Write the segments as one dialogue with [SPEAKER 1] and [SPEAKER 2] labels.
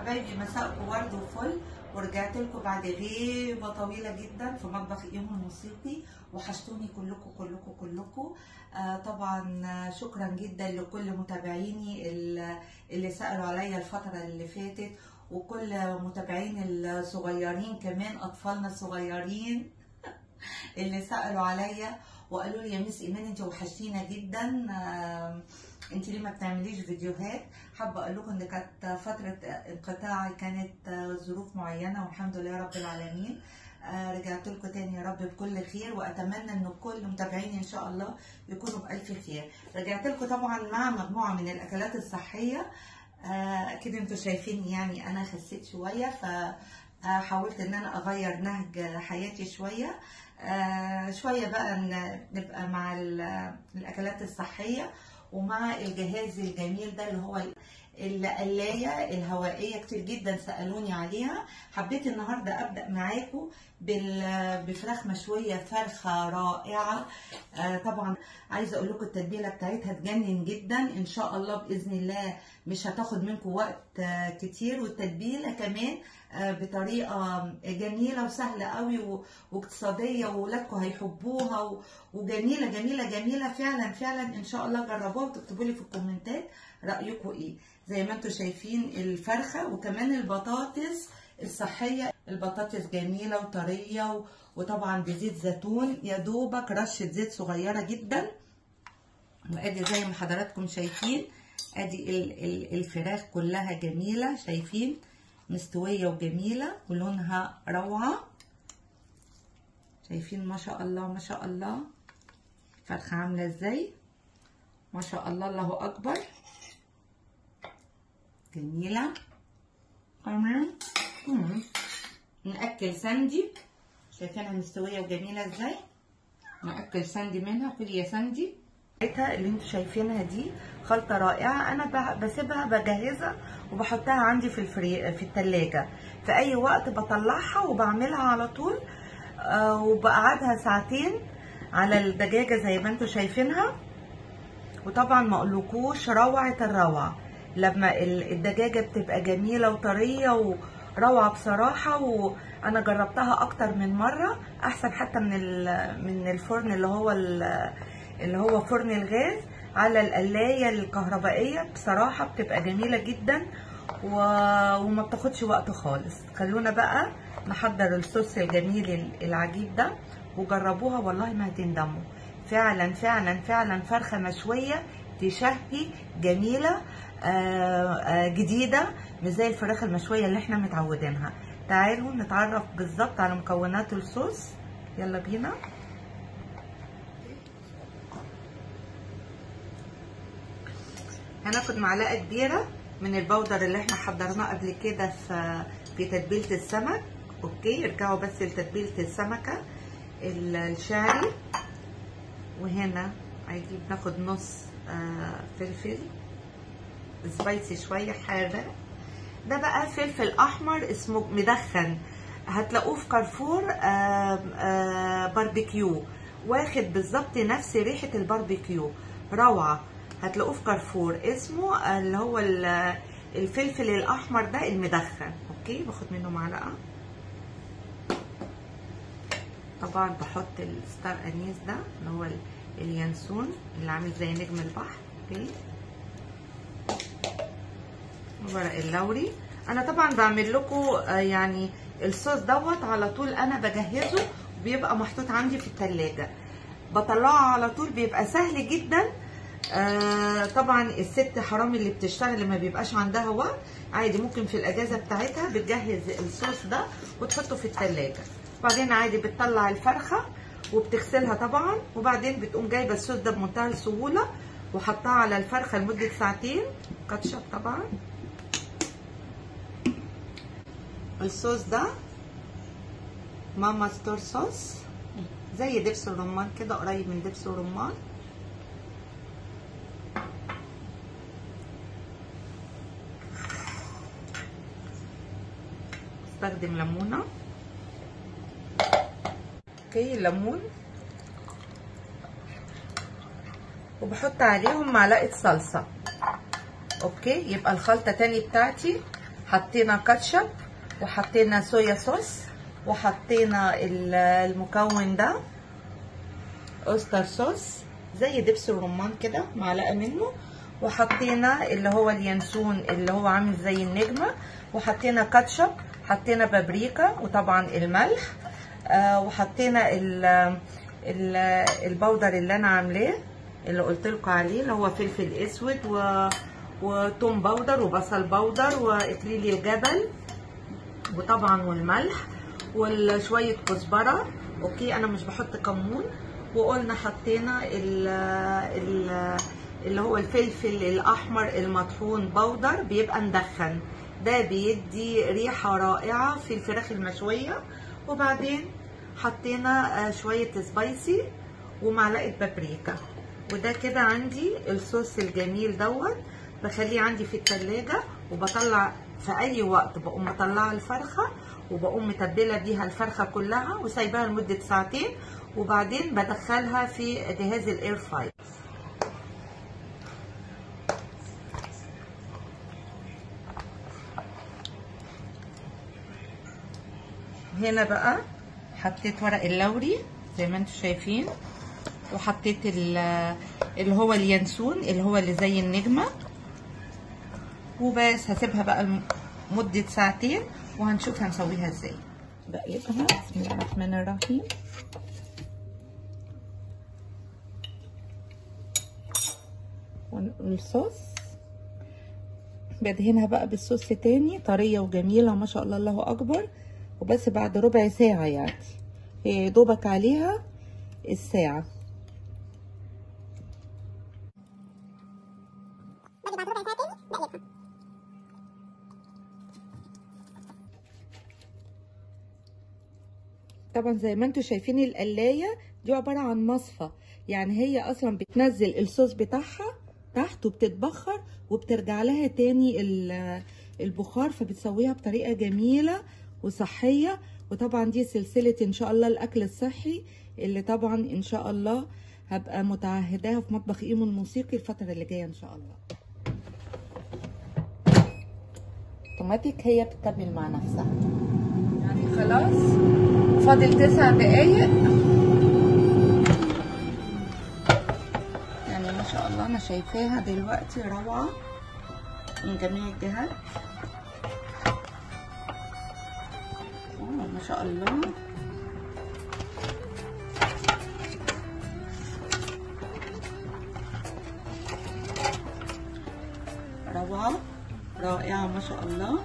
[SPEAKER 1] حبايبي مساءكم ورد وفل، ورجعت لكم بعد غيبه طويله جدا في مطبخ يوم الموسيقي. وحشتوني كلكم كلكم كلكم. طبعا شكرا جدا لكل متابعيني اللي سالوا عليا الفتره اللي فاتت، وكل متابعين الصغيرين كمان، اطفالنا الصغيرين اللي سالوا عليا وقالوا لي يا مس ايمان انت وحشتينا جدا، انت ليه ما بتعمليش فيديوهات؟ حابه اقول لكم ان كانت فتره انقطاعي كانت ظروف معينه، والحمد لله رب العالمين رجعت لكم تاني يا رب بكل خير، واتمنى ان كل متابعيني ان شاء الله يكونوا بالف خير. رجعت لكم طبعا مع مجموعه من الاكلات الصحيه. اكيد انتوا شايفين يعني انا خسيت شويه، فحاولت ان انا اغير نهج حياتي شويه. شويه بقى نبقى مع الاكلات الصحيه ومع الجهاز الجميل ده اللي هو القلايه الهوائيه. كتير جدا سالوني عليها. حبيت النهارده ابدا معاكم بفراخ مشويه، فرخه رائعه. طبعا عايزه اقول لكم التتبيله بتاعتها تجنن جدا ان شاء الله باذن الله، مش هتاخد منكم وقت كتير. والتتبيله كمان بطريقه جميله وسهله قوي واقتصاديه، وولادكم هيحبوها وجميله جميله جميله فعلا فعلا. ان شاء الله جربوها وتكتبوا لي في الكومنتات رايكم ايه. زي ما انتم شايفين الفرخه، وكمان البطاطس الصحيه. البطاطس جميله وطريه وطبعا بزيت زيتون، يا دوبك رشه زيت صغيره جدا. وادي زي ما حضراتكم شايفين، ادي الفراخ كلها جميله، شايفين مستويه وجميله ولونها روعه. شايفين ما شاء الله ما شاء الله الفرخه عامله ازاي، ما شاء الله الله اكبر، جميله. تمام. ناكل ساندي، شايفينها مستويه وجميله ازاي. ناكل ساندي منها، كل يا ساندي. اللي انتوا شايفينها دي خلطه رائعه، انا بسيبها بجهزها وبحطها عندي في التلاجة. في اي وقت بطلعها وبعملها على طول. وبقعدها ساعتين على الدجاجه زي ما انتوا شايفينها. وطبعا ما اقولكوش روعه الروعه لما الدجاجه بتبقى جميله وطريه وروعه بصراحه. وانا جربتها اكتر من مره، احسن حتى من الفرن اللي هو فرن الغاز. على القلايه الكهربائيه بصراحه بتبقى جميله جدا وما بتاخدش وقت خالص. خلونا بقى نحضر الصوص الجميل العجيب ده وجربوها والله ما هتندموا. فعلا فعلا فعلا فرخه مشويه تشهي، جميله، جديده، مش زي الفراخ المشويه اللي احنا متعودينها. تعالوا نتعرف بالظبط على مكونات الصوص، يلا بينا. هناخد معلقه كبيره من البودر اللي احنا حضرناه قبل كده في تتبيله السمك. اوكي، ارجعوا بس لتتبيله السمكه الشعري. وهنا عايزين بناخد نص فلفل سبايسي شويه حاره. ده بقى فلفل احمر اسمه مدخن، هتلاقوه في كارفور باربيكيو، واخد بالظبط نفس ريحه الباربيكيو، روعه. هتلاقوه في كارفور، اسمه اللي هو الفلفل الاحمر ده المدخن. اوكي، باخد منه معلقه. طبعا بحط الستار انيس ده اللي هو اليانسون اللي عامل زي نجم البحر. اوكي، ورق اللوري. انا طبعا بعمل لكم يعني الصوص دوت على طول، انا بجهزه بيبقى محطوط عندي في التلاجة، بطلعه على طول، بيبقى سهل جدا. طبعا الست حرام اللي بتشتغل ما بيبقاش عندها وقت، عادي ممكن في الاجازه بتاعتها بتجهز الصوص ده وتحطه في التلاجة. وبعدين عادي بتطلع الفرخه وبتغسلها طبعا، وبعدين بتقوم جايبه الصوص ده بمنتهى السهوله وحطها على الفرخه لمده ساعتين. كاتشب طبعا. الصوص ده ماما ستور صوص، زي دبس الرمان كده، قريب من دبس الرمان. استخدم ليمونه. اوكي، ليمون، وبحط عليهم معلقه صلصه. اوكي، يبقى الخلطه تاني بتاعتي حطينا كاتشب وحطينا صويا صوص وحطينا المكون ده اوستر صوص زي دبس الرمان كده، معلقه منه، وحطينا اللي هو اليانسون اللي هو عامل زي النجمه، وحطينا كاتشب، حطينا بابريكا وطبعا الملح، وحطينا البودر اللي انا عاملاه اللي قلت لكم عليه اللي هو فلفل اسود وتوم بودر وبصل بودر واكليل الجبل وطبعا والملح وشويه كزبره. اوكي انا مش بحط كمون. وقلنا حطينا اللي هو الفلفل الاحمر المطحون بودر بيبقى مدخن، ده بيدي ريحه رائعه في الفراخ المشويه. وبعدين حطينا شويه سبايسي ومعلقه بابريكا. وده كده عندي الصوص الجميل دوت، بخليه عندي في التلاجة وبطلع في اي وقت، بقوم مطلعه الفرخه وبقوم متبله بيها الفرخه كلها وسايباها لمده ساعتين، وبعدين بدخلها في جهاز الاير فراير. هنا بقى حطيت ورق اللوري زي ما انتم شايفين، وحطيت اللي هو اليانسون اللي هو اللي زي النجمه، وبس هسيبها بقى مده ساعتين وهنشوف هنسويها ازاي. بقلبها بسم الله الرحمن الرحيم. والصوص بدهنها بقى بالصوص تاني، طريه وجميله ما شاء الله الله اكبر. وبس بعد ربع ساعه يعني دوبك عليها الساعه. طبعا زي ما انتم شايفين القلايه دي عباره عن مصفى، يعني هي اصلا بتنزل الصوص بتاعها تحت وبتتبخر وبترجع لها تاني البخار، فبتسويها بطريقه جميله وصحيه. وطبعا دي سلسله ان شاء الله الاكل الصحي اللي طبعا ان شاء الله هبقى متعهداها في مطبخ ايمو الموسيقي الفتره اللي جايه ان شاء الله. اوتوماتيك هي بتتبل مع نفسها يعني. خلاص فاضل 9 دقايق يعني ما شاء الله. انا شايفاها دلوقتي روعه من جميع الجهات. ما شاء الله. روعه رائعه ما شاء الله.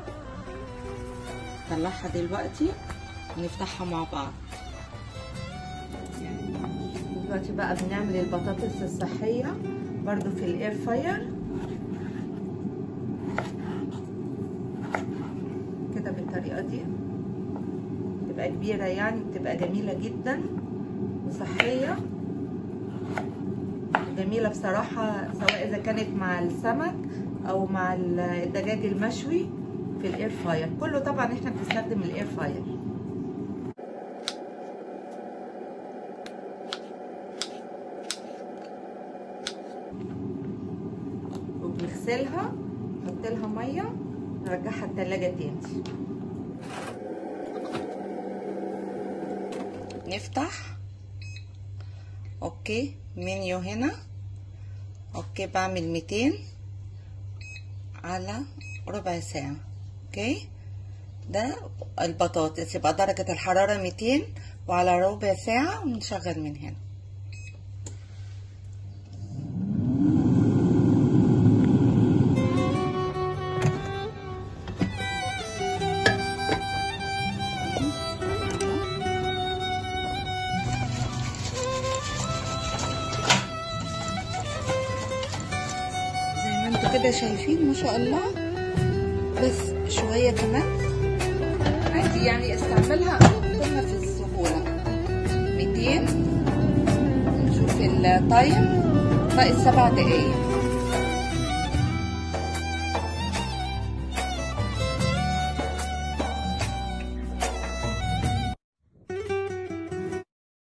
[SPEAKER 1] نطلعها دلوقتي ونفتحها مع بعض. دلوقتي بقى بنعمل البطاطس الصحيه برضو في الاير فراير كده بالطريقه دي، بتبقى كبيره يعني، بتبقى جميله جدا وصحيه جميله بصراحه، سواء اذا كانت مع السمك او مع الدجاج المشوي في الاير فراير. كله طبعا احنا بنستخدم الاير فراير. وبنغسلها نحط لها ميه نرجعها التلاجة تاني. نفتح اوكي منيو هنا. اوكي بعمل 200 على ربع ساعة. اوكي ده البطاطس يبقى درجة الحرارة 200 وعلى ربع ساعة ونشغل من هنا. كده شايفين ما شاء الله. بس شويه كمان عادي يعني، استعملها قلنا في السهوله. 200 نشوف التايم بقت 7 دقايق.